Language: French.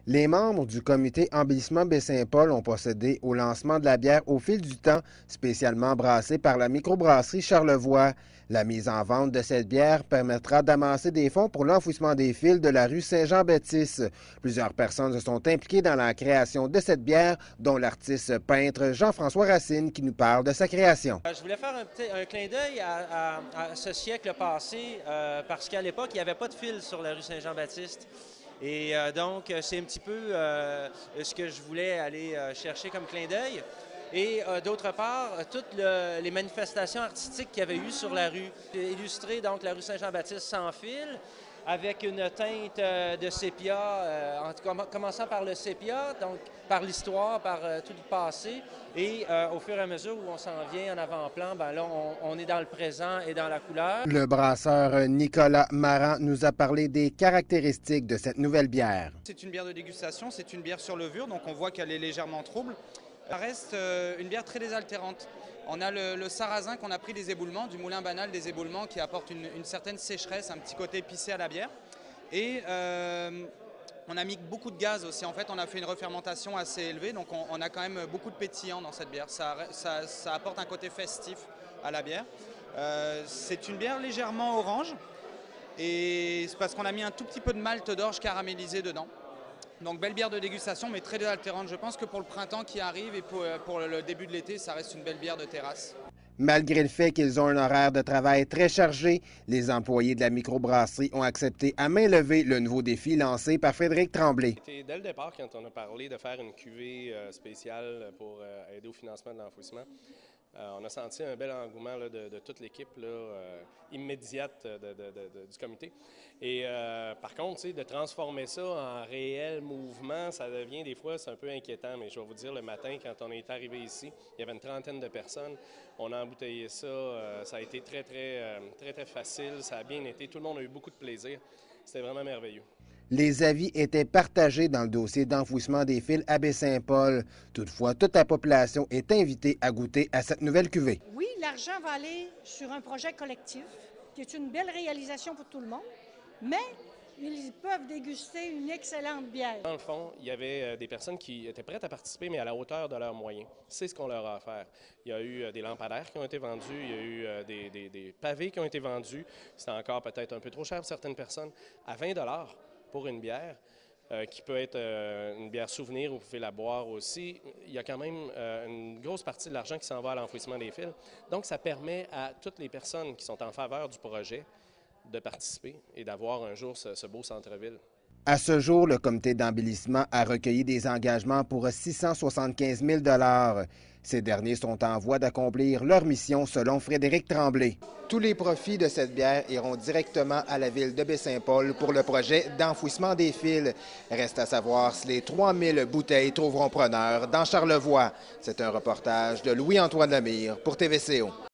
Les membres du comité embellissement Baie-Saint-Paul ont procédé au lancement de la bière au fil du temps, spécialement brassée par la microbrasserie Charlevoix. La mise en vente de cette bière permettra d'amasser des fonds pour l'enfouissement des fils de la rue Saint-Jean-Baptiste. Plusieurs personnes se sont impliquées dans la création de cette bière, dont l'artiste peintre Jean-François Racine qui nous parle de sa création. Je voulais faire un clin d'œil à ce siècle passé, parce qu'à l'époque, il n'y avait pas de fil sur la rue Saint-Jean-Baptiste. Et donc, c'est un petit peu ce que je voulais aller chercher comme clin d'œil. Et d'autre part, toutes les manifestations artistiques qu'il y avait eu sur la rue. J'ai illustré donc la rue Saint-Jean-Baptiste sans fil, avec une teinte de sépia, en tout cas, commençant par le sépia, donc par l'histoire, par tout le passé. Et au fur et à mesure où on s'en vient en avant-plan, ben là, on est dans le présent et dans la couleur. Le brasseur Nicolas Marant nous a parlé des caractéristiques de cette nouvelle bière. C'est une bière de dégustation, c'est une bière sur levure, donc on voit qu'elle est légèrement trouble. Ça reste une bière très désaltérante. On a le sarrasin qu'on a pris des éboulements, du moulin banal des éboulements qui apporte une certaine sécheresse, un petit côté épicé à la bière. Et on a mis beaucoup de gaz aussi. En fait, on a fait une refermentation assez élevée, donc on a quand même beaucoup de pétillant dans cette bière. Ça apporte un côté festif à la bière. C'est une bière légèrement orange, et c'est parce qu'on a mis un tout petit peu de malt d'orge caramélisé dedans. Donc belle bière de dégustation, mais très désaltérante. Je pense que pour le printemps qui arrive et pour le début de l'été, ça reste une belle bière de terrasse. Malgré le fait qu'ils ont un horaire de travail très chargé, les employés de la microbrasserie ont accepté à main levée le nouveau défi lancé par Frédéric Tremblay. Dès le départ, quand on a parlé de faire une cuvée spéciale pour aider au financement de l'enfouissement, on a senti un bel engouement là, de toute l'équipe immédiate du comité. Et par contre, de transformer ça en réel mouvement, ça devient des fois, c'est un peu inquiétant. Mais je vais vous dire, le matin, quand on est arrivé ici, il y avait une trentaine de personnes. On a embouteillé ça. Ça a été très facile. Ça a bien été. Tout le monde a eu beaucoup de plaisir. C'était vraiment merveilleux. Les avis étaient partagés dans le dossier d'enfouissement des fils à Baie-Saint-Paul. Toutefois, toute la population est invitée à goûter à cette nouvelle cuvée. Oui, l'argent va aller sur un projet collectif, qui est une belle réalisation pour tout le monde, mais ils peuvent déguster une excellente bière. Dans le fond, il y avait des personnes qui étaient prêtes à participer, mais à la hauteur de leurs moyens. C'est ce qu'on leur a offert. Il y a eu des lampadaires qui ont été vendus, il y a eu des pavés qui ont été vendus. C'était encore peut-être un peu trop cher pour certaines personnes. À 20 $ pour une bière, qui peut être une bière souvenir, vous pouvez la boire aussi. Il y a quand même une grosse partie de l'argent qui s'en va à l'enfouissement des fils. Donc, ça permet à toutes les personnes qui sont en faveur du projet de participer et d'avoir un jour ce beau centre-ville. À ce jour, le comité d'embellissement a recueilli des engagements pour 675 000 $. Ces derniers sont en voie d'accomplir leur mission selon Frédéric Tremblay. Tous les profits de cette bière iront directement à la ville de Baie-Saint-Paul pour le projet d'enfouissement des fils. Reste à savoir si les 3000 bouteilles trouveront preneur dans Charlevoix. C'est un reportage de Louis-Antoine Lemire pour TVCO.